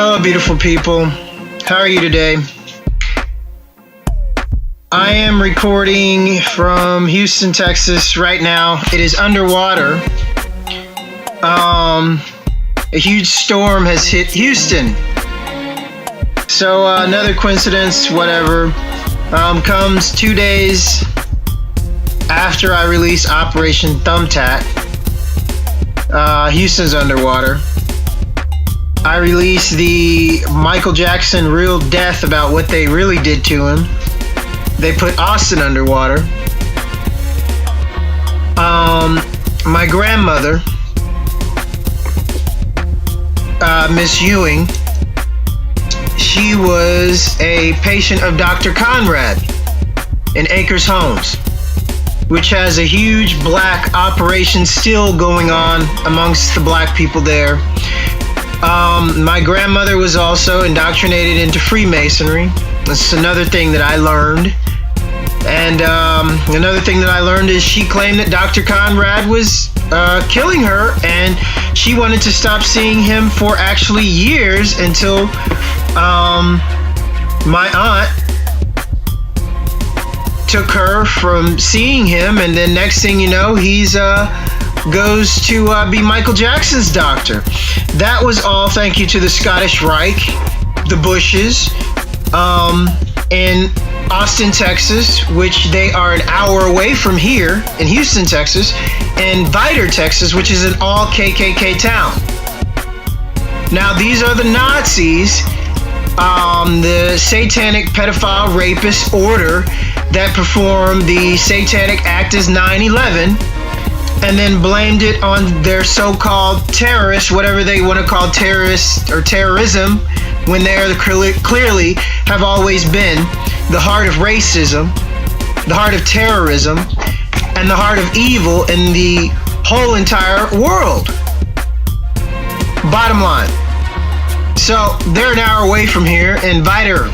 Hello, beautiful people. How are you today? I am recording from Houston, Texas right now. It is underwater. A huge storm has hit Houston. So another coincidence, whatever, comes 2 days after I release Operation Thumbtack. Houston's underwater. I released the Michael Jackson real death about what they really did to him. They put Austin underwater. My grandmother, Miss Ewing, she was a patient of Dr. Conrad in Acres Homes, which has a huge black operation still going on amongst the black people there. My grandmother was also indoctrinated into Freemasonry. That's another thing that I learned. And another thing that I learned is she claimed that Dr. Conrad was killing her, and she wanted to stop seeing him for actually years until my aunt took her from seeing him, and then next thing you know, he's goes to be Michael Jackson's doctor. That was all thank you to the Scottish Reich, the Bushes, in Austin, Texas, which they are an hour away from here in Houston, Texas, and Vidor, Texas, which is an all KKK town. Now, these are the Nazis, the satanic pedophile rapist order that performed the satanic act as 9/11, and then blamed it on their so-called terrorists, whatever they want to call terrorists or terrorism, when they are clearly have always been the heart of racism, the heart of terrorism, and the heart of evil in the whole entire world. Bottom line. So they're an hour away from here in Vidor,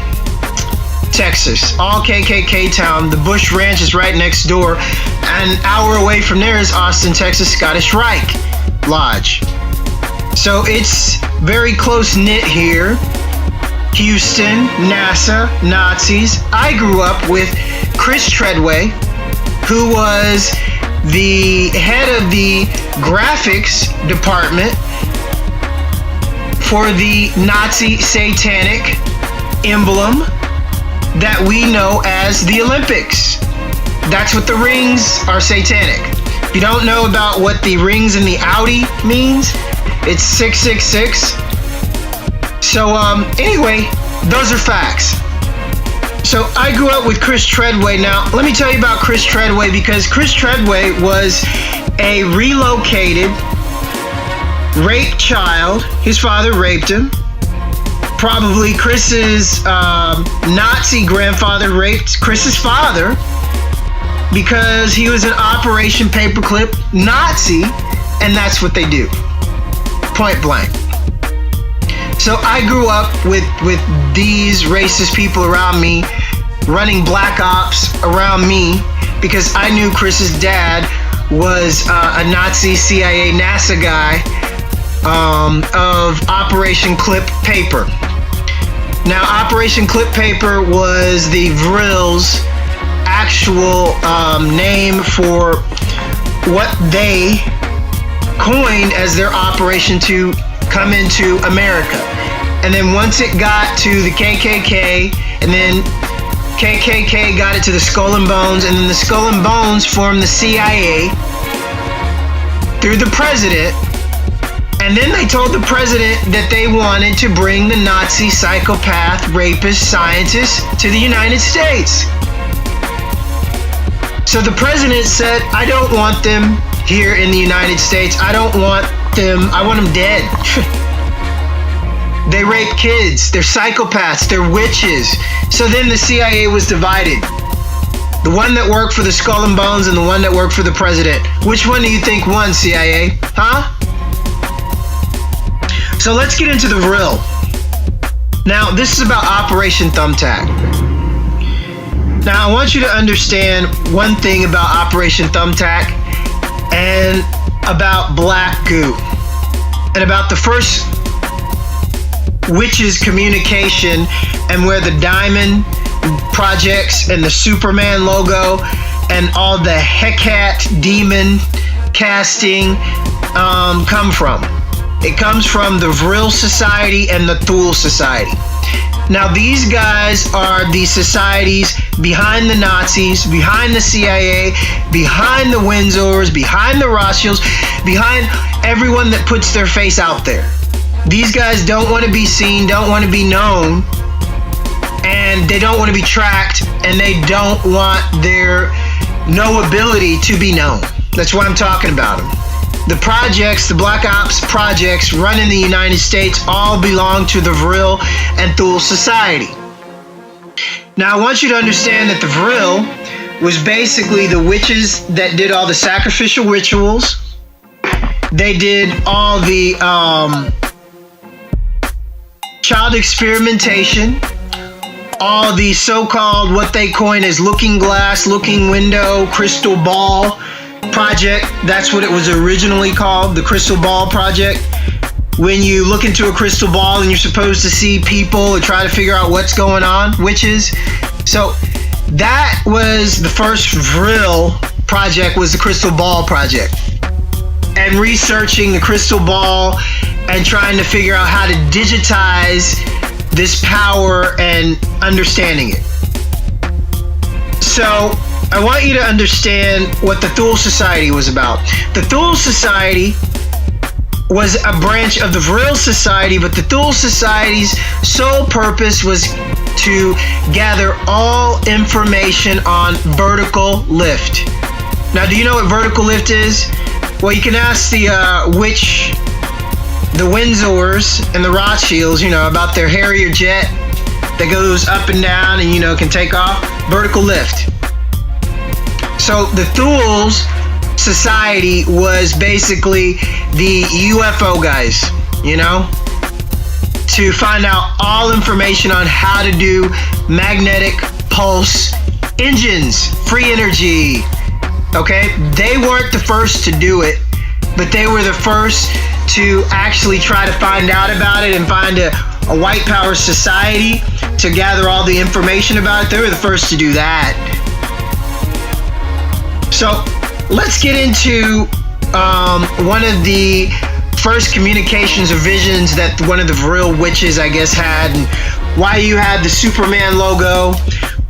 Texas, all KKK town. The Bush Ranch is right next door. An hour away from there is Austin, Texas, Scottish Reich Lodge. So it's very close knit here. Houston, NASA, Nazis. I grew up with Chris Treadway, who was the head of the graphics department for the Nazi satanic emblem that we know as the Olympics. That's what the rings are, satanic. If you don't know about what the rings in the Audi means, it's 666. So anyway, those are facts. So I grew up with Chris Treadway. Now, let me tell you about Chris Treadway, because Chris Treadway was a relocated, raped child. His father raped him. Probably Chris's Nazi grandfather raped Chris's father, because he was an Operation Paperclip Nazi, and that's what they do. Point blank. So I grew up with these racist people around me, running black ops around me, because I knew Chris's dad was a Nazi CIA NASA guy of Operation Clip Paper. Now, Operation Clip Paper was the Vril's actual name for what they coined as their operation to come into America. And then once it got to the KKK, and then KKK got it to the Skull and Bones, and then the Skull and Bones formed the CIA through the president. And then they told the president that they wanted to bring the Nazi psychopath, rapist, scientists to the United States. So the president said, I don't want them here in the United States. I don't want them, I want them dead. They rape kids, they're psychopaths, they're witches. So then the CIA was divided. The one that worked for the Skull and Bones and the one that worked for the president. Which one do you think won, CIA? Huh? So let's get into the Vril. Now, this is about Operation Thumbtack. Now, I want you to understand one thing about Operation Thumbtack and about black goo and about the first witches' communication, and where the diamond projects and the Superman logo and all the Hecate demon casting come from. It comes from the Vril Society and the Thule Society. Now, these guys are the societies behind the Nazis, behind the CIA, behind the Windsors, behind the Rothschilds, behind everyone that puts their face out there. These guys don't want to be seen, don't want to be known, and they don't want to be tracked, and they don't want their knowability to be known. That's why I'm talking about them. The projects, the Black Ops projects run in the United States all belong to the Vril and Thule Society. Now, I want you to understand that the Vril was basically the witches that did all the sacrificial rituals. They did all the child experimentation, all the so-called, what they coin as looking glass, looking window, crystal ball project. That's what it was originally called, the Crystal Ball Project. When you look into a crystal ball and you're supposed to see people and try to figure out what's going on, witches. So that was the first Vril project, was the Crystal Ball Project. And researching the crystal ball and trying to figure out how to digitize this power and understanding it. So I want you to understand what the Thule Society was about. The Thule Society was a branch of the Vril Society, but the Thule Society's sole purpose was to gather all information on vertical lift. Now, do you know what vertical lift is? Well, you can ask the Windsors and the Rothschilds, about their Harrier jet that goes up and down and, can take off. Vertical lift. So the Thule's society was basically the UFO guys, to find out all information on how to do magnetic pulse engines, free energy. Okay, they weren't the first to do it, but they were the first to actually try to find out about it and find a white power society to gather all the information about it. They were the first to do that. So let's get into one of the first communications or visions that one of the Vril witches, I guess, had, and why you had the Superman logo,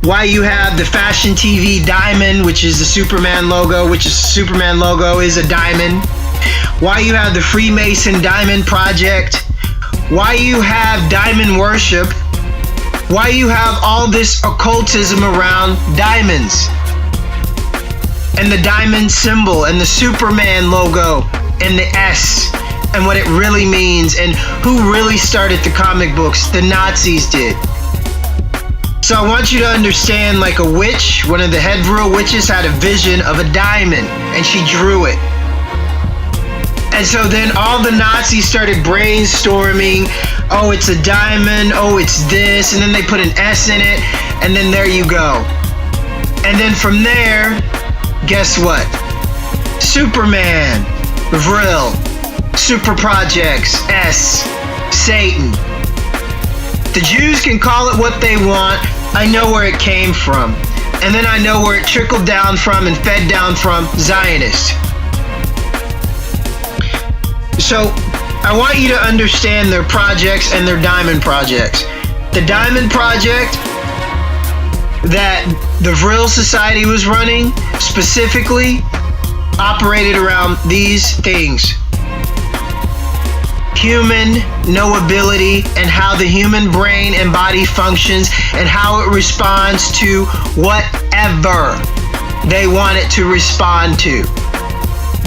why you have the Fashion TV diamond, which is the Superman logo, which is Superman logo is a diamond, why you have the Freemason Diamond Project, why you have diamond worship, why you have all this occultism around diamonds, and the diamond symbol, and the Superman logo, and the S, and what it really means, and who really started the comic books. The Nazis did. So I want you to understand, like a witch, one of the head Vril witches had a vision of a diamond, and she drew it. And so then all the Nazis started brainstorming, oh, it's a diamond, oh, it's this, and then they put an S in it, and then there you go. And then from there, guess what? Superman, Vril, Super Projects, S, Satan. The Jews can call it what they want. I know where it came from. And then I know where it trickled down from and fed down from Zionists. So I want you to understand their projects and their diamond projects. The diamond project that the Vril Society was running specifically operated around these things: human knowability and how the human brain and body functions and how it responds to whatever they want it to respond to.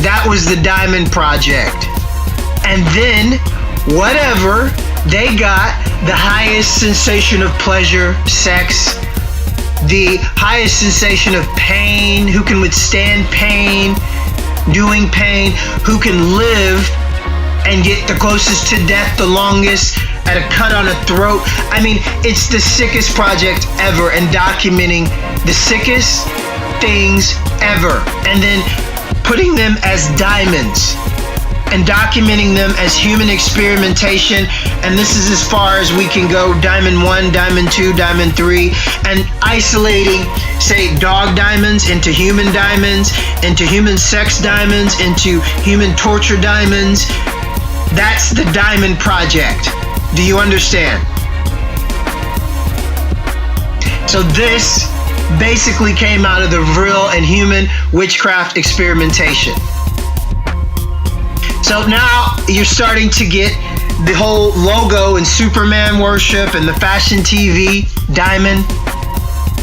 That was the Diamond Project. And then whatever they got, the highest sensation of pleasure, sex, the highest sensation of pain, who can withstand pain, doing pain, who can live and get the closest to death the longest at a cut on a throat. I mean, it's the sickest project ever, and documenting the sickest things ever, and then putting them as diamonds. and documenting them as human experimentation. And this is as far as we can go: diamond 1, diamond 2, diamond 3, and isolating, say, dog diamonds into human diamonds, into human sex diamonds, into human torture diamonds. That's the Diamond Project. Do you understand? So this basically came out of the Vril and human witchcraft experimentation. So now you're starting to get the whole logo and Superman worship and the fashion TV diamond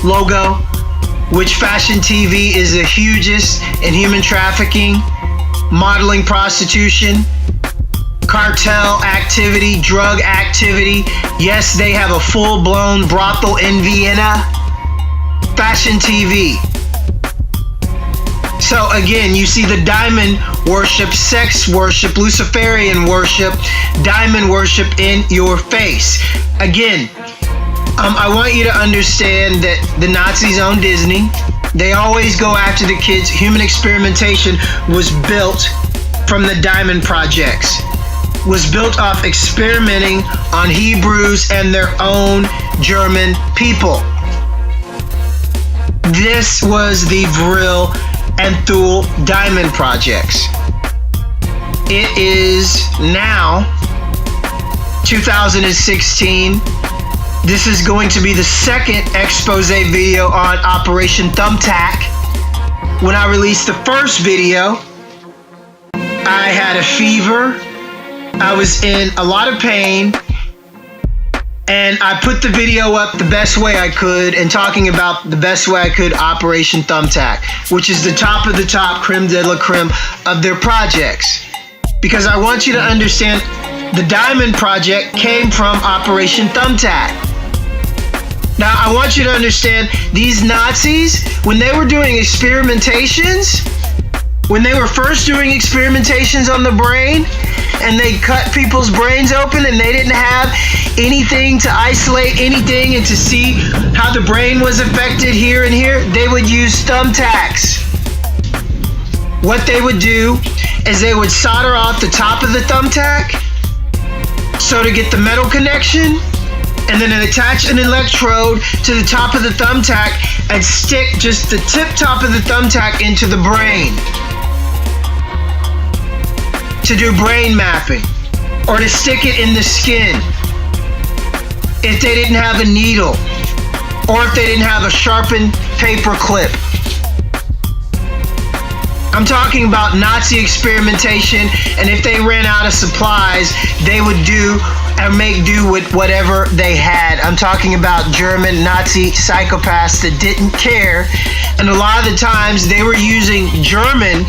logo, which fashion TV is the hugest in human trafficking, modeling prostitution, cartel activity, drug activity. Yes, they have a full-blown brothel in Vienna. Fashion TV. So again, you see the diamond worship, sex worship, Luciferian worship, diamond worship in your face. Again, I want you to understand that the Nazis own Disney. They always go after the kids. Human experimentation was built from the Diamond Projects. Was built off experimenting on Hebrews and their own German people. This was the Vril and Thule Diamond Projects. It is now 2016. This is going to be the second expose video on Operation Thumbtack. When I released the first video, I had a fever. I was in a lot of pain, and I put the video up the best way I could and talking about the best way I could Operation Thumbtack, which is the top of the top, creme de la creme of their projects. Because I want you to understand the Diamond Project came from Operation Thumbtack. Now, I want you to understand these Nazis, when they were doing experimentations, when they were first doing experimentations on the brain, and they cut people's brains open and they didn't have anything to isolate anything and to see how the brain was affected here and here, they would use thumbtacks. What they would do is they would solder off the top of the thumbtack so to get the metal connection, and then attach an electrode to the top of the thumbtack and stick just the tip top of the thumbtack into the brain to do brain mapping, or to stick it in the skin if they didn't have a needle, or if they didn't have a sharpened paper clip. I'm talking about Nazi experimentation, and if they ran out of supplies, they would do and make do with whatever they had. I'm talking about German Nazi psychopaths that didn't care, and a lot of the times they were using German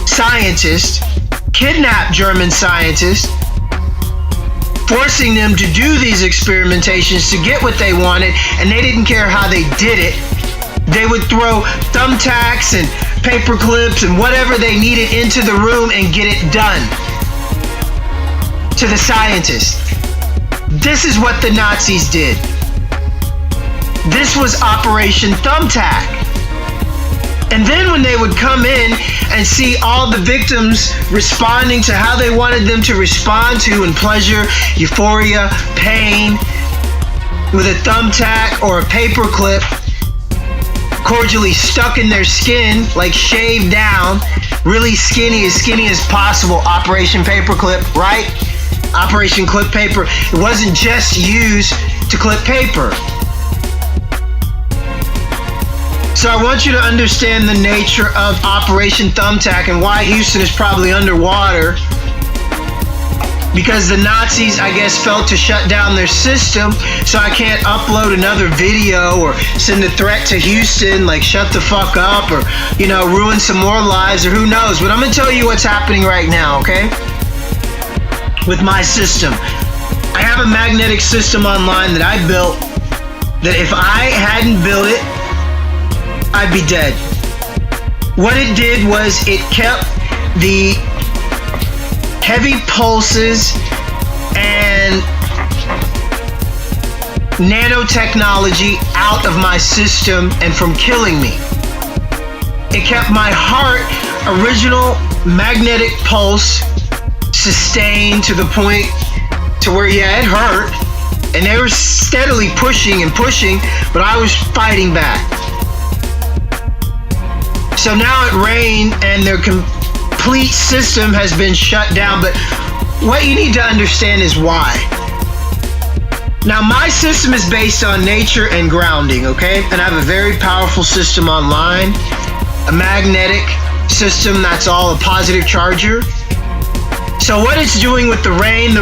scientists, kidnapped German scientists, forcing them to do these experimentations to get what they wanted, and they didn't care how they did it. They would throw thumbtacks and paper clips and whatever they needed into the room and get it done to the scientists. This is what the Nazis did. This was Operation Thumbtack. And then when they would come in and see all the victims responding to how they wanted them to respond to in pleasure, euphoria, pain, with a thumbtack or a paper clip cordially stuck in their skin, like shaved down, really skinny as possible, Operation Paperclip, right? Operation Clip Paper. It wasn't just used to clip paper. So I want you to understand the nature of Operation Thumbtack and why Houston is probably underwater. Because the Nazis, I guess, felt to shut down their system, so I can't upload another video or send a threat to Houston, like shut the fuck up, or, you know, ruin some more lives, or who knows. But I'm gonna tell you what's happening right now, okay? With my system. I have a magnetic system online that I built, that if I hadn't built it, I'd be dead. What it did was it kept the heavy pulses and nanotechnology out of my system and from killing me. It kept my heart, original magnetic pulse, sustained to the point to where, yeah, it hurt. And they were steadily pushing and pushing, but I was fighting back. So now it rained and their complete system has been shut down. But what you need to understand is why. Now, my system is based on nature and grounding, okay? And I have a very powerful system online, a magnetic system that's all a positive charger. So what it's doing with the rain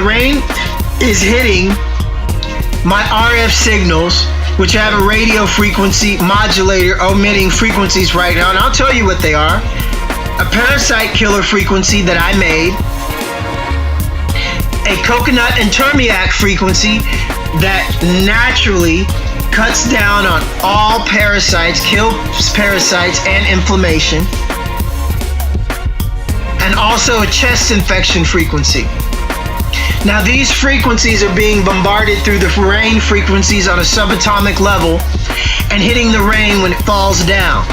is hitting my RF signals, which have a radio frequency modulator emitting frequencies right now. And I'll tell you what they are. A parasite killer frequency that I made, a coconut and termiac frequency that naturally cuts down on all parasites, kills parasites and inflammation, and also a chest infection frequency. Now these frequencies are being bombarded through the rain frequencies on a subatomic level and hitting the rain when it falls down.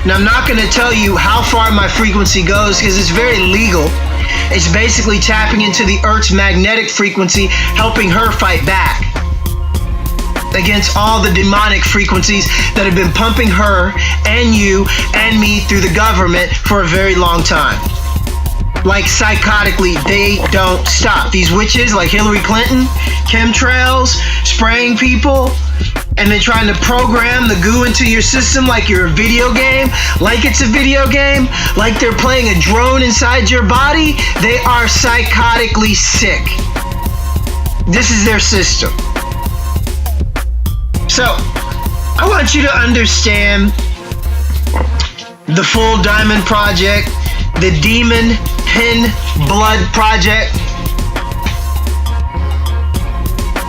Now I'm not going to tell you how far my frequency goes because it's very legal. It's basically tapping into the Earth's magnetic frequency, helping her fight back against all the demonic frequencies that have been pumping her and you and me through the government for a very long time. Like psychotically, they don't stop. These witches like Hillary Clinton, chemtrails, spraying people, and then trying to program the goo into your system like you're a video game, like it's a video game, like they're playing a drone inside your body. They are psychotically sick. This is their system. So, I want you to understand the Full Diamond Project, the Demon Pin Blood Project.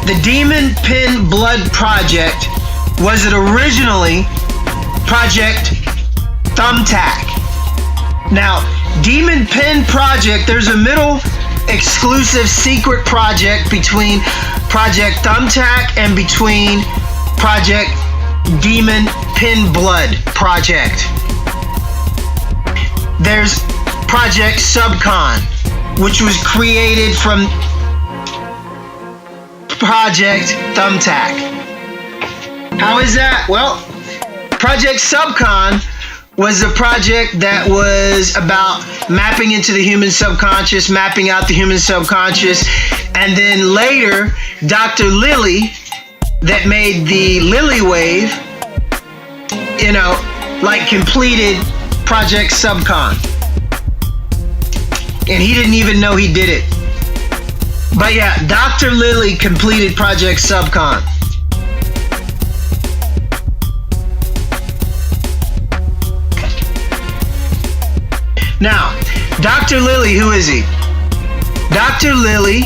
The Demon Pin Blood Project was it originally Project Thumbtack. Now, Demon Pin Project, there's a middle exclusive secret project between Project Thumbtack and between Project Demon Pin Blood Project. There's Project Subcon, which was created from Project Thumbtack. How is that? Well, Project Subcon was a project that was about mapping into the human subconscious, mapping out the human subconscious, and then later, Dr. Lily, that made the Lily Wave, completed Project Subcon. And he didn't even know he did it. But yeah, Dr. Lily completed Project Subcon. Now, Dr. Lily, who is he? Dr. Lily,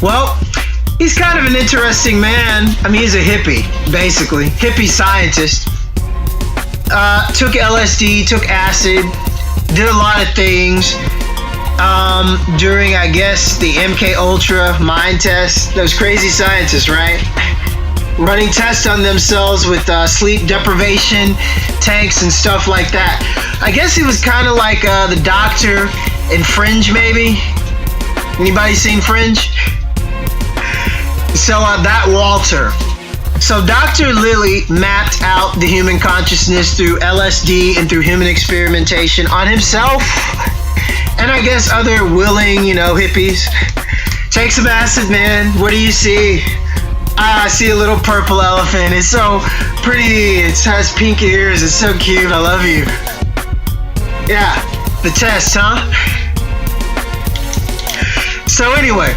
well, he's kind of an interesting man. I mean, he's a hippie, basically. Hippie scientist. Took LSD, took acid, did a lot of things during, I guess, the MK Ultra mind test. Those crazy scientists, right? Running tests on themselves with sleep deprivation tanks and stuff like that. I guess he was kind of like the doctor in Fringe, maybe. Anybody seen Fringe? So that Walter. So Dr. Lily mapped out the human consciousness through LSD and through human experimentation on himself and I guess other willing, hippies. Take some acid, man. What do you see? I see a little purple elephant. It's so pretty. It has pink ears. It's so cute. I love you. Yeah, the test, huh? So anyway,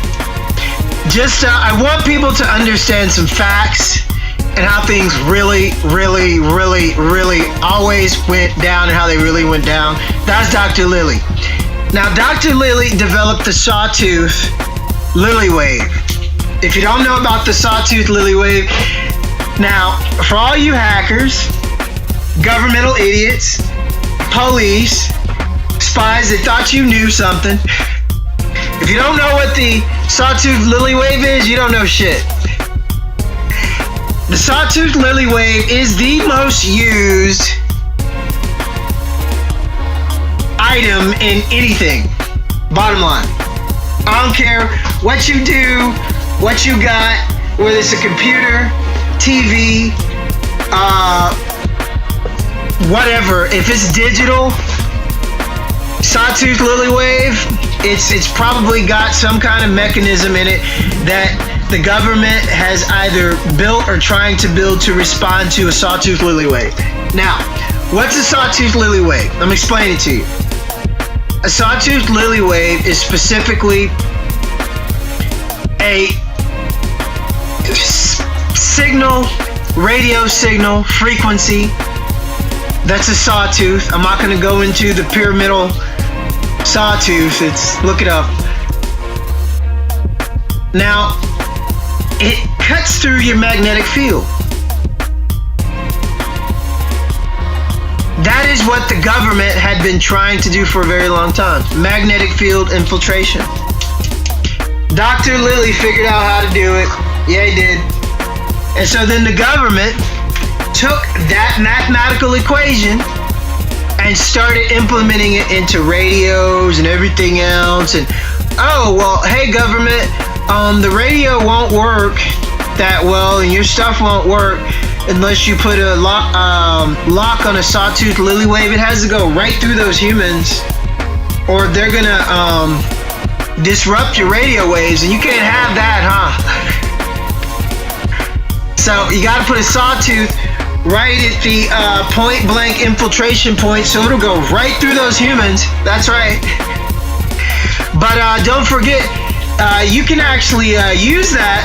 just I want people to understand some facts and how things really, really, really, really always went down and how they really went down. That's Dr. Lily. Now, Dr. Lily developed the Sawtooth Lily Wave. If you don't know about the Sawtooth Lily Wave, now, for all you hackers, governmental idiots, police, spies that thought you knew something, if you don't know what the Sawtooth Lily Wave is, you don't know shit. The Sawtooth Lily Wave is the most used item in anything. Bottom line. I don't care what you do, what you got, whether it's a computer, TV, whatever. If it's digital, sawtooth lily wave, it's probably got some kind of mechanism in it that the government has either built or trying to build to respond to a sawtooth lily wave. Now, what's a sawtooth lily wave? Let me explain it to you. A sawtooth lily wave is specifically a signal, radio signal, frequency. That's a sawtooth. I'm not going to go into the pyramidal sawtooth. Look it up. Now, it cuts through your magnetic field. That is what the government had been trying to do for a very long time. Magnetic field infiltration. Dr. Lilly figured out how to do it. Yeah, he did. And so then the government took that mathematical equation and started implementing it into radios and everything else. And, oh, well, hey, government, the radio won't work that well and your stuff won't work unless you put a lock on a sawtooth lily wave. It has to go right through those humans or they're gonna disrupt your radio waves, and you can't have that, huh? So you gotta put a sawtooth right at the point blank infiltration point so it'll go right through those humans. That's right. But don't forget, you can actually use that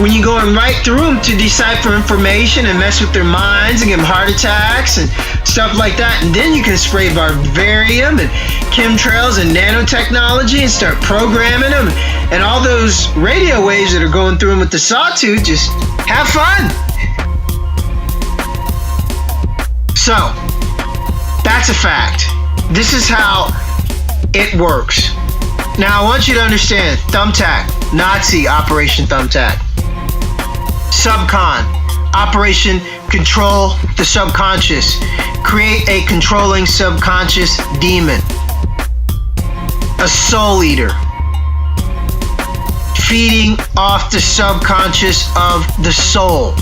when you're going right through them to decipher information and mess with their minds and give them heart attacks and stuff like that. And then you can spray barbarium and chemtrails and nanotechnology and start programming them. And all those radio waves that are going through them with the sawtooth, just have fun. So, that's a fact. This is how it works. Now, I want you to understand, Thumbtack, Nazi Operation Thumbtack. Subcon, Operation Control the Subconscious. Create a controlling subconscious demon. A soul eater. Feeding off the subconscious of the soul.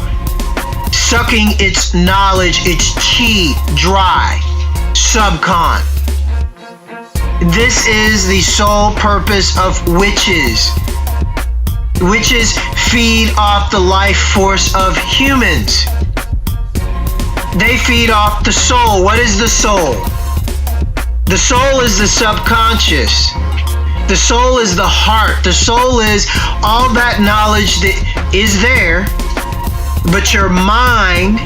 Sucking its knowledge, its chi, dry. Subcon. This is the sole purpose of witches. Witches feed off the life force of humans. They feed off the soul. What is the soul? The soul is the subconscious. The soul is the heart. The soul is all that knowledge that is there, but your mind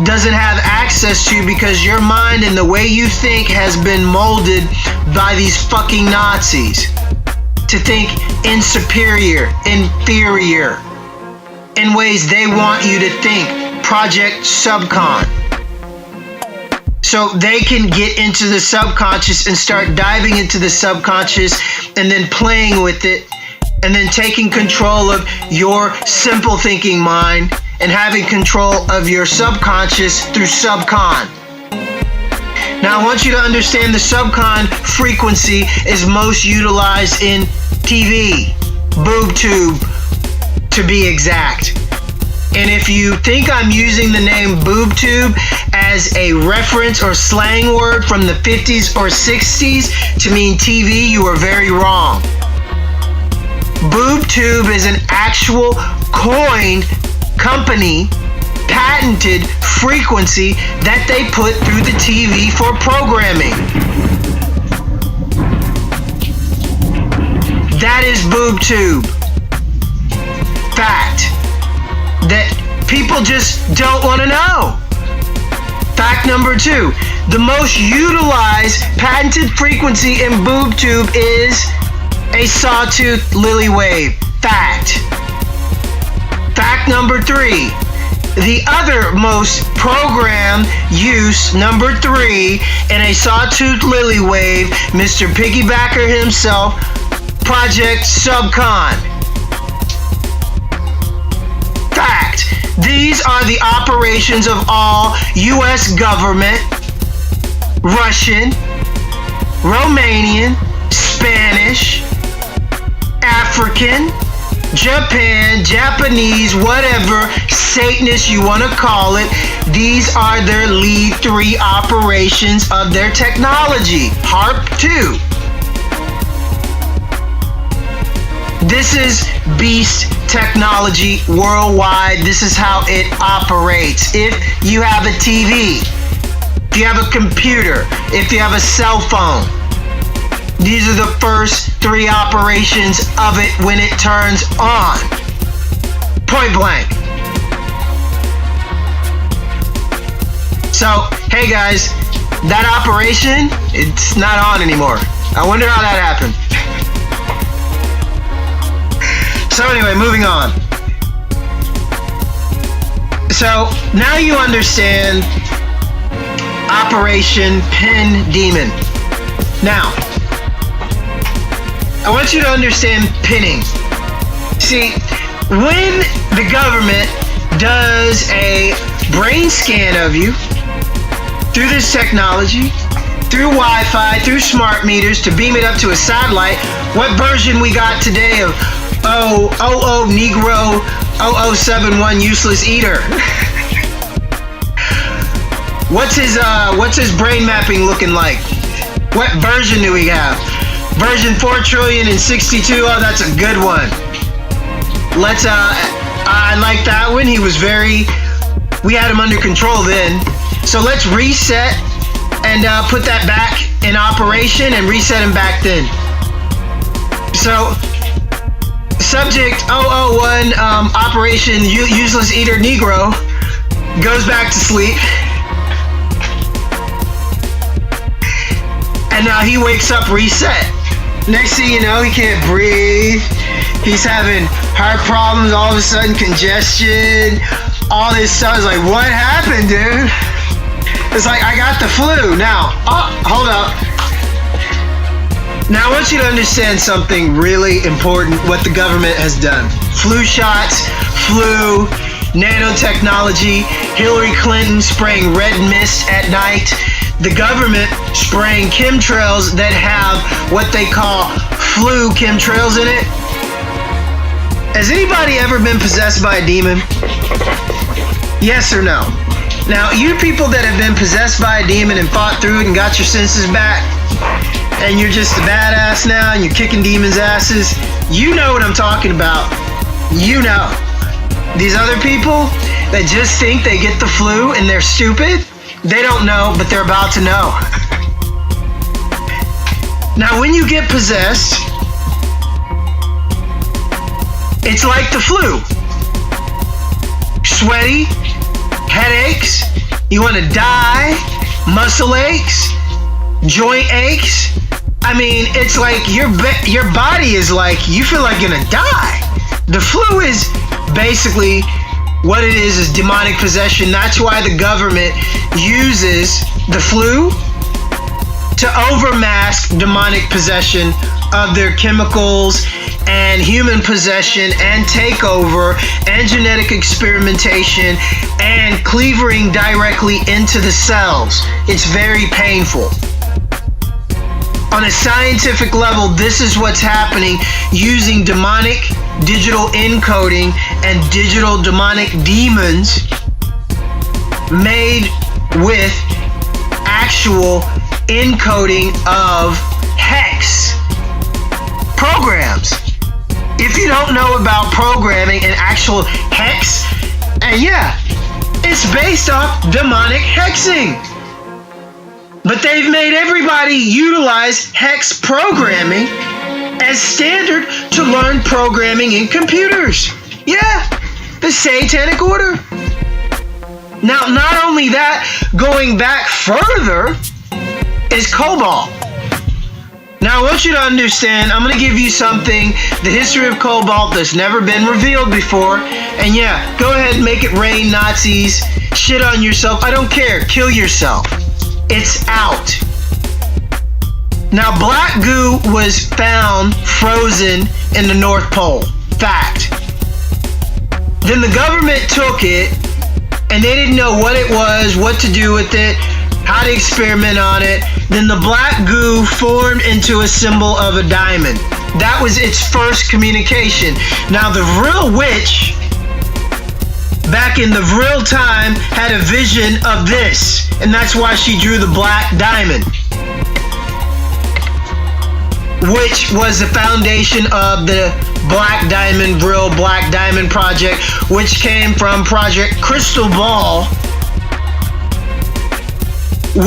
doesn't have access to because your mind and the way you think has been molded by these fucking Nazis to think in superior, inferior, in ways they want you to think. Project Subcon. So they can get into the subconscious and start diving into the subconscious and then playing with it and then taking control of your simple thinking mind and having control of your subconscious through Subcon. Now, I want you to understand the Subcon frequency is most utilized in TV, boob tube, to be exact. And if you think I'm using the name boob tube as a reference or slang word from the 50s or 60s to mean TV, you are very wrong. Boob tube is an actual coined company patented frequency that they put through the TV for programming. That is boob tube. Fact that people just don't want to know. Fact number 2, the most utilized patented frequency in boob tube is a sawtooth lily wave. Fact. Fact number 3, the other most programmed use, number 3, in a sawtooth lily wave, Mr. Piggybacker himself, Project Subcon. Fact. These are the operations of all U.S. government, Russian, Romanian, Spanish, African, Japan, Japanese, whatever Satanist you want to call it, these are their lead 3 operations of their technology. HARP 2. This is beast technology worldwide. This is how it operates. If you have a TV, if you have a computer, if you have a cell phone, these are the first 3 operations of it when it turns on. Point blank. So, hey guys, that operation, it's not on anymore. I wonder how that happened. So anyway, moving on. So now you understand Operation Pin Demon. Now, I want you to understand pinning. See, when the government does a brain scan of you through this technology, through Wi-Fi, through smart meters to beam it up to a satellite, what version we got today of Negro 0071 useless eater? What's his brain mapping looking like? What version do we have? Version 4,062,000,000. Oh, that's a good one. I like that one. We had him under control then. So let's reset and put that back in operation and reset him back then. So, Subject 001, Operation Useless Eater Negro, goes back to sleep. And now he wakes up reset. Next thing you know, he can't breathe. He's having heart problems, all of a sudden congestion, all this stuff. It's like, what happened, dude? It's like, I got the flu. Now, hold up. Now I want you to understand something really important, what the government has done. Flu shots, flu, nanotechnology, Hillary Clinton spraying red mist at night, the government spraying chemtrails that have what they call flu chemtrails in it. Has anybody ever been possessed by a demon? Yes or no? Now, you people that have been possessed by a demon and fought through it and got your senses back, and you're just a badass now and you're kicking demons' asses, you know what I'm talking about. You know. These other people that just think they get the flu and they're stupid, they don't know, but they're about to know. Now, when you get possessed, it's like the flu. Sweaty, headaches, you want to die, muscle aches, joint aches. I mean, it's like your body is like, you feel like you're gonna die. The flu is basically what it is demonic possession. That's why the government uses the flu to overmask demonic possession of their chemicals and human possession and takeover and genetic experimentation and cleavering directly into the cells. It's very painful. On a scientific level, this is what's happening using demonic digital encoding and digital demonic demons made with actual encoding of hex programs. If you don't know about programming and actual hex, and yeah, it's based off demonic hexing. But they've made everybody utilize hex programming as standard to learn programming in computers. Yeah, the Satanic Order. Now, not only that, going back further is Cobalt. Now, I want you to understand, I'm going to give you something, the history of Cobalt that's never been revealed before. And yeah, go ahead and make it rain, Nazis. Shit on yourself. I don't care. Kill yourself. It's out. Now, black goo was found frozen in the North Pole. Fact. Then the government took it, and they didn't know what it was, what to do with it, how to experiment on it. then the black goo formed into a symbol of a diamond. That was its first communication. Now the Vril witch, back in the Vril time, had a vision of this, and that's why she drew the black diamond, which was the foundation of the Black Diamond Vril Black Diamond Project, which came from Project Crystal Ball,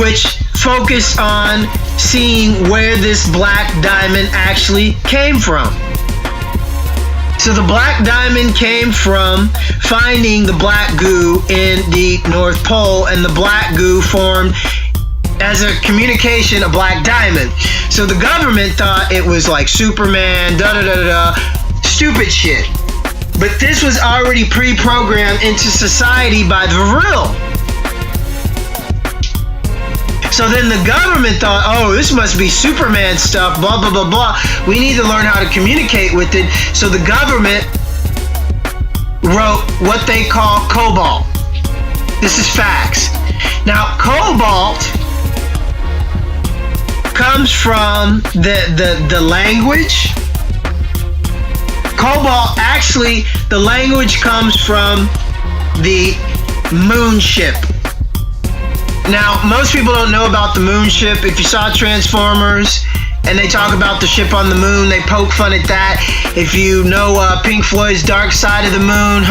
which focused on seeing where this black diamond actually came from. So the black diamond came from finding the black goo in the North Pole, and the black goo formed as a communication a black diamond. So the government thought it was like Superman, stupid shit. But this was already pre-programmed into society by the Vril. So then the government thought, oh, this must be Superman stuff, blah, blah, blah, blah. We need to learn how to communicate with it. So the government wrote what they call cobalt. This is facts. Now, cobalt comes from the language. Cobalt, actually, the language comes from the moon ship. Now, most people don't know about the moon ship. If you saw Transformers and they talk about the ship on the moon, they poke fun at that. If you know Pink Floyd's Dark Side of the Moon,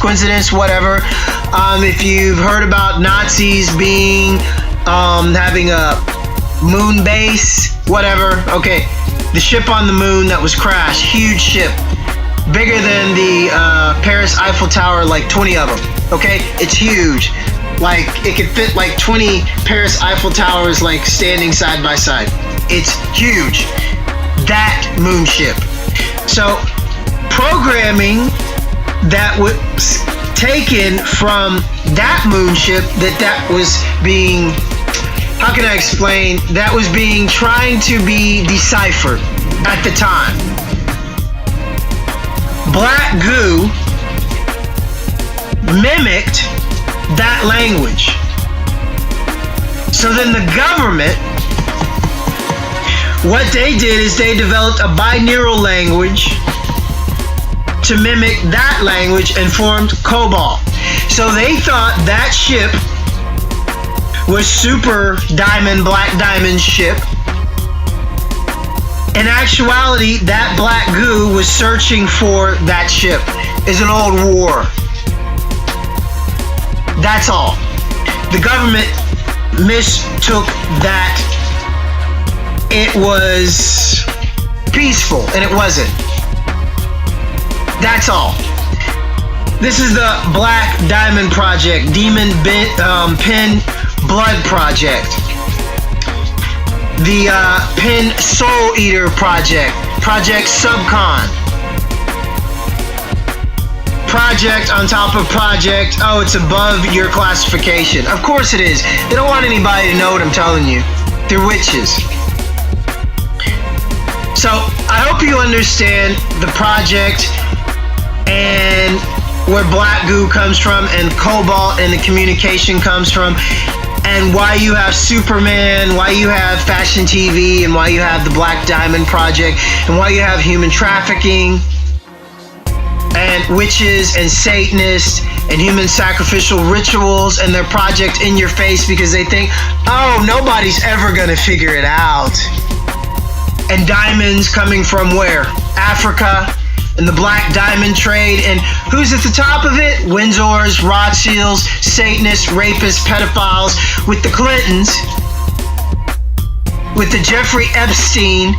coincidence, whatever. If you've heard about Nazis being, having a moon base, whatever. Okay, the ship on the moon that was crashed, huge ship. Bigger than the Paris Eiffel Tower, like 20 of them. Okay, it's huge. Like, it could fit like 20 Paris Eiffel Towers, like, standing side by side. It's huge. That moon ship. So, programming that was taken from that moon ship, that was being, how can I explain? That was being, trying to be deciphered at the time. Black goo mimicked that language. So then the government, what they did is they developed a binaural language to mimic that language and formed cobalt. So they thought that ship was Super Diamond, Black Diamond ship. In actuality, that black goo was searching for that ship. It's an old war. That's all. The government mistook that it was peaceful, and it wasn't. That's all. This is the Black Diamond Project, Demon Pin Blood Project, the Pin Soul Eater Project, Project Subcon. Project on top of project. Oh, it's above your classification. Of course it is. They don't want anybody to know what I'm telling you. They're witches. So I hope you understand the project and where black goo comes from, and cobalt and the communication comes from, and why you have Superman, why you have fashion TV, and why you have the Black Diamond Project, and why you have human trafficking, and witches and Satanists and human sacrificial rituals and their project in your face, because they think, oh, nobody's ever gonna figure it out. And diamonds coming from where? Africa, and the black diamond trade, and who's at the top of it? Windsors, Rothschilds, Satanists, rapists, pedophiles, with the Clintons, with the Jeffrey Epstein.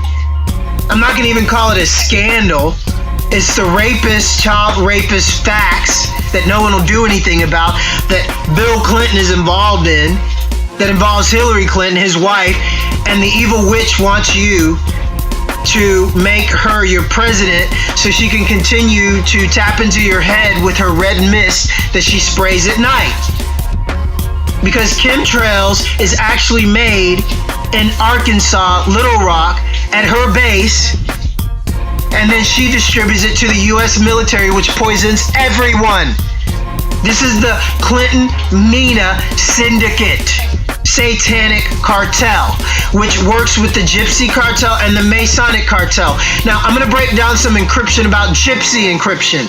I'm not gonna even call it a scandal. It's the rapist, child rapist facts that no one will do anything about, that Bill Clinton is involved in, that involves Hillary Clinton, his wife, and the evil witch wants you to make her your president so she can continue to tap into your head with her red mist that she sprays at night. Because chemtrails is actually made in Arkansas, Little Rock, at her base, and then she distributes it to the U.S. military, which poisons everyone. This is the Clinton-Mina syndicate. satanic cartel, which works with the Gypsy cartel and the Masonic cartel. Now, I'm going to break down some encryption about Gypsy encryption.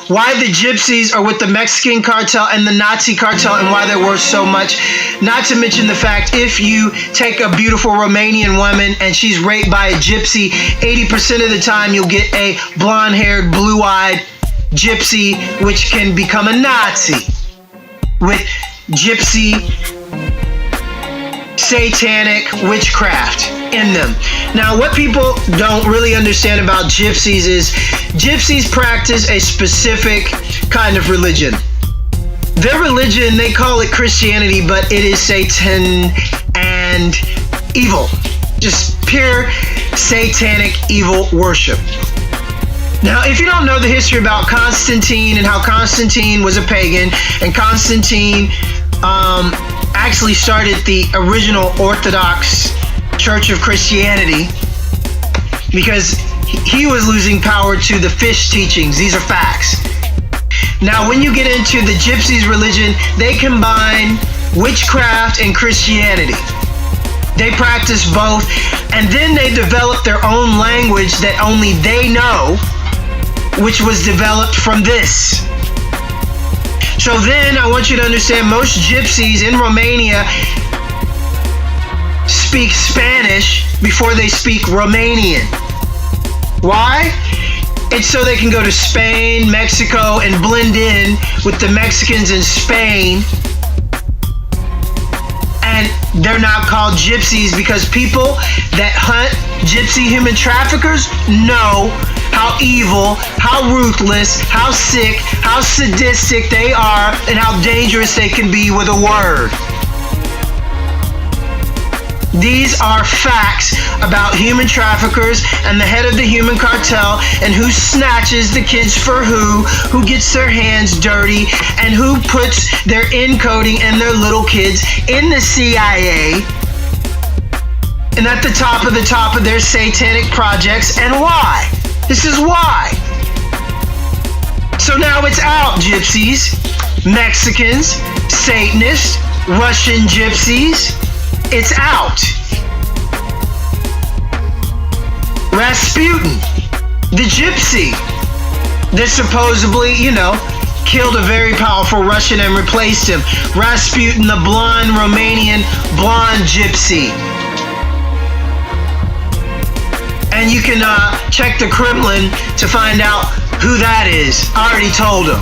Why the Gypsies are with the Mexican cartel and the Nazi cartel, and why they're worth so much. Not to mention the fact, if you take a beautiful Romanian woman and she's raped by a Gypsy, 80% of the time you'll get a blonde-haired, blue-eyed Gypsy, which can become a Nazi with Gypsy satanic witchcraft in them. Now, what people don't really understand about Gypsies is Gypsies practice a specific kind of religion. Their religion, they call it Christianity, but it is Satan and evil. Just pure satanic evil worship. Now, if you don't know the history about Constantine and how Constantine was a pagan, and Constantine actually started the original Orthodox Church of Christianity because he was losing power to the fish teachings. These are facts. Now, when you get into the Gypsies' religion, they combine witchcraft and Christianity. They practice both, and then they develop their own language that only they know, which was developed from this. So then I want you to understand, most Gypsies in Romania speak Spanish before they speak Romanian. Why? It's so they can go to Spain, Mexico, and blend in with the Mexicans in Spain. And they're not called Gypsies because people that hunt Gypsy human traffickers know how evil, how ruthless, how sick, how sadistic they are, and how dangerous they can be with a word. These are facts about human traffickers and the head of the human cartel, and who snatches the kids for who gets their hands dirty, and who puts their encoding and their little kids in the CIA and at the top of their satanic projects, and why. This is why. So now it's out, Gypsies, Mexicans, Satanists, Russian Gypsies. It's out. Rasputin, the Gypsy that supposedly, killed a very powerful Russian and replaced him. Rasputin, the blonde Romanian blonde Gypsy. And you can check the Kremlin to find out who that is. I already told them.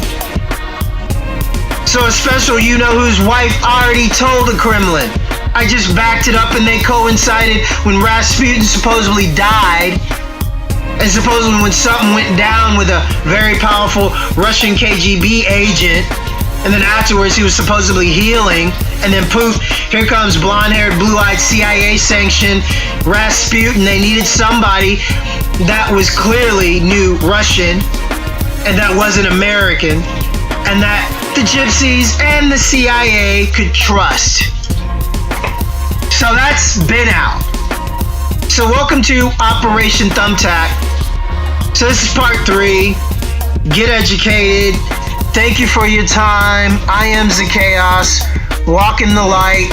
So a special you-know-whose wife already told the Kremlin. I just backed it up, and they coincided when Rasputin supposedly died, and supposedly when something went down with a very powerful Russian KGB agent, and then afterwards he was supposedly healing, and then poof, here comes blonde-haired, blue-eyed, CIA-sanctioned Rasputin. They needed somebody that was clearly knew Russian, and that wasn't American, and that the Gypsies and the CIA could trust. So that's been out. So welcome to Operation Thumbtack. So this is part 3. Get educated. Thank you for your time. I am Zakaos, walking the light.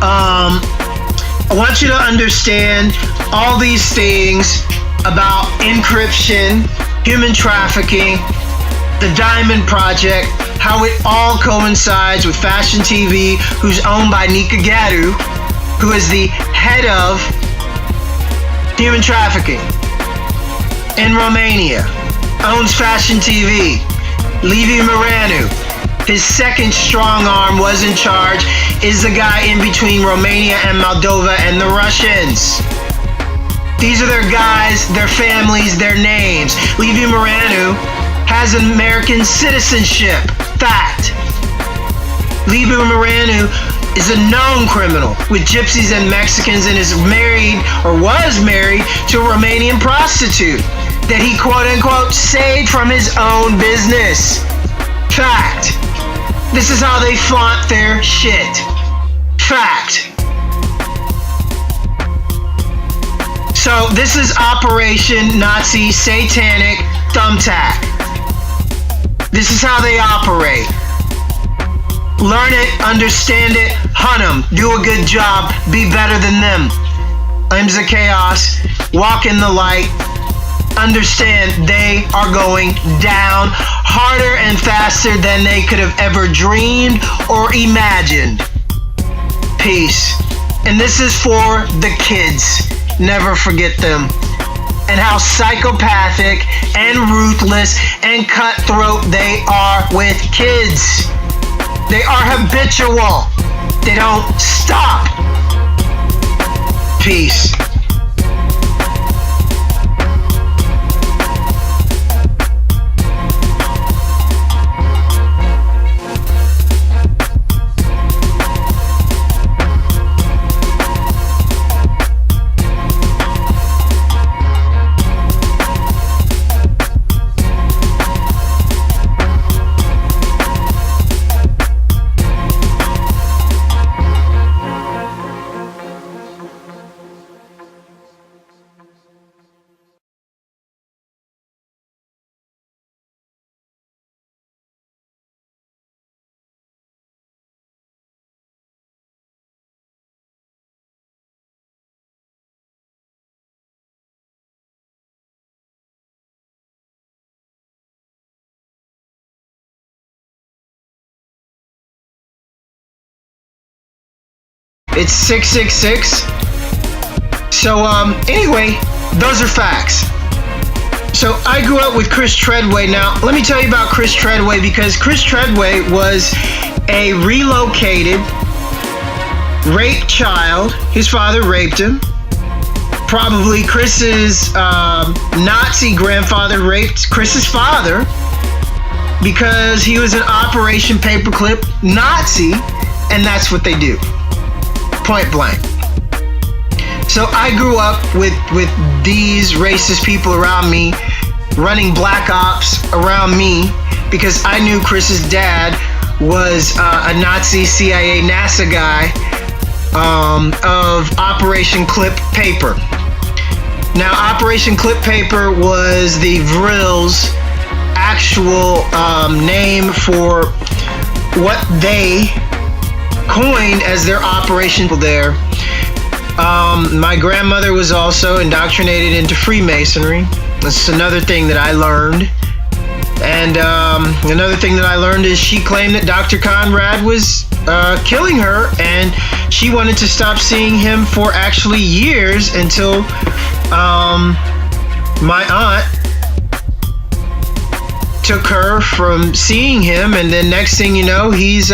I want you to understand all these things about encryption, human trafficking, the Diamond Project, how it all coincides with Fashion TV, who's owned by Nika Gadu, who is the head of human trafficking in Romania, owns Fashion TV. Levi Moranu, his second strong arm, was in charge, is the guy in between Romania and Moldova and the Russians. These are their guys, their families, their names. Levi Moranu has American citizenship. Fact. Levi Moranu is a known criminal with Gypsies and Mexicans, and is married, or was married, to a Romanian prostitute that he quote-unquote saved from his own business. Fact. This is how they flaunt their shit. Fact. So this is Operation Nazi Satanic Thumbtack. This is how they operate. Learn it, understand it, hunt them, do a good job, be better than them. I'm Zakaos, walk in the light, understand they are going down harder and faster than they could have ever dreamed or imagined. Peace. And this is for the kids. Never forget them. And how psychopathic and ruthless and cutthroat they are with kids. They are habitual. They don't stop. Peace. It's 666. So, anyway, those are facts. So, I grew up with Chris Treadway. Now, let me tell you about Chris Treadway, because Chris Treadway was a relocated, raped child. His father raped him. Probably Chris's Nazi grandfather raped Chris's father because he was an Operation Paperclip Nazi, and that's what they do. Point blank. So I grew up with these racist people around me, running black ops around me, because I knew Chris's dad was a Nazi CIA NASA guy of Operation Clip Paper. Now, Operation Clip Paper was the Vril's actual name for what they coined as their operation there. My grandmother was also indoctrinated into Freemasonry. That's another thing that I learned. And another thing that I learned is she claimed that Dr. Conrad was killing her, and she wanted to stop seeing him for actually years until my aunt took her from seeing him, and then next thing you know, he's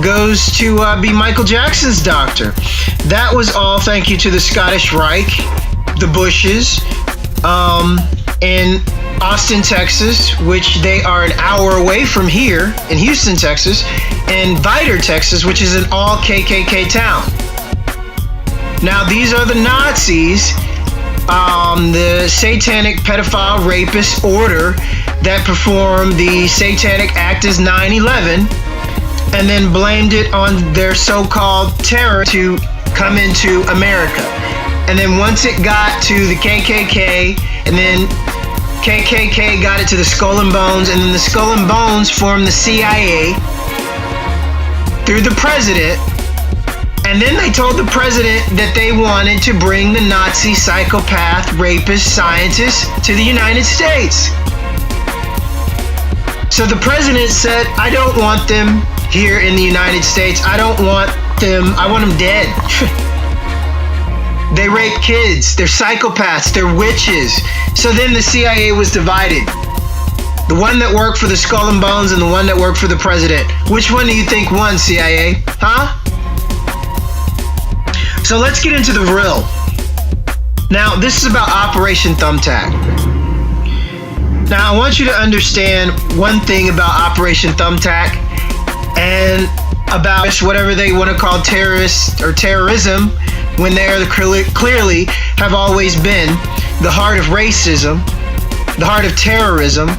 goes to be Michael Jackson's doctor. That was all thank you to the Scottish Reich, the Bushes, in Austin, Texas, which they are an hour away from here, in Houston, Texas, and Vidor, Texas, which is an all KKK town. Now, these are the Nazis, the satanic pedophile rapist order that performed the satanic act as 9/11, and then blamed it on their so-called terror to come into America. And then once it got to the KKK, and then KKK got it to the Skull and Bones, and then the Skull and Bones formed the CIA through the president, and then they told the president that they wanted to bring the Nazi psychopath, rapist, scientist to the United States. So the president said, I don't want them here in the United States. I don't want them, I want them dead. They rape kids, they're psychopaths, they're witches. So then the CIA was divided. The one that worked for the Skull and Bones and the one that worked for the president. Which one do you think won, CIA? Huh? So let's get into the Vril. Now, this is about Operation Thumbtack. Now, I want you to understand one thing about Operation Thumbtack and about whatever they want to call terrorists or terrorism, when they are clearly have always been the heart of racism, the heart of terrorism,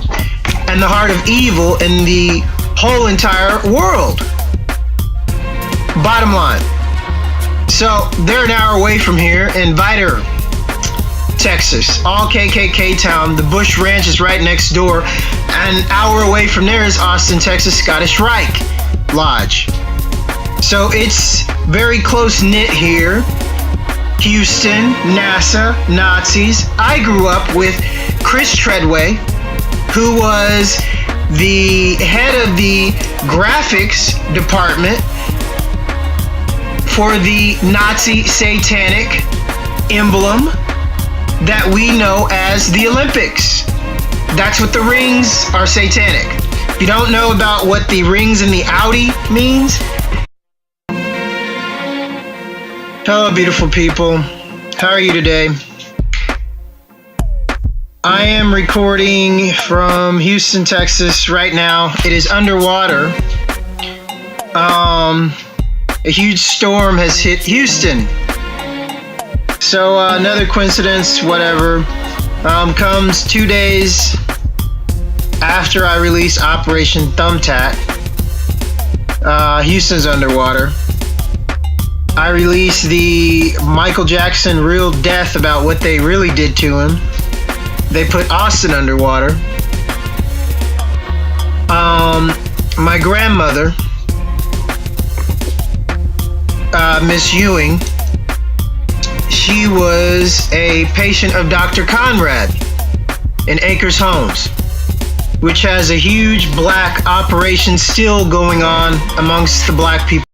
and the heart of evil in the whole entire world. Bottom line. So they're an hour away from here in Vidor, Texas, all KKK town. The Bush Ranch is right next door. An hour away from there is Austin, Texas, Scottish Reich. Lodge. So it's very close knit here. Houston, NASA, Nazis. I grew up with Chris Treadway, who was the head of the graphics department for the Nazi satanic emblem that we know as the Olympics. That's what the rings are, satanic. If you don't know about what the rings in the Audi means, hello, beautiful people. How are you today? I am recording from Houston, Texas right now. It is underwater. A huge storm has hit Houston. So another coincidence, whatever. Comes 2 days after I release Operation Thumbtack. Houston's underwater. I released the Michael Jackson real death about what they really did to him. They put Austin underwater. My grandmother, Miss Ewing, she was a patient of Dr. Conrad in Acres Homes, which has a huge black operation still going on amongst the black people.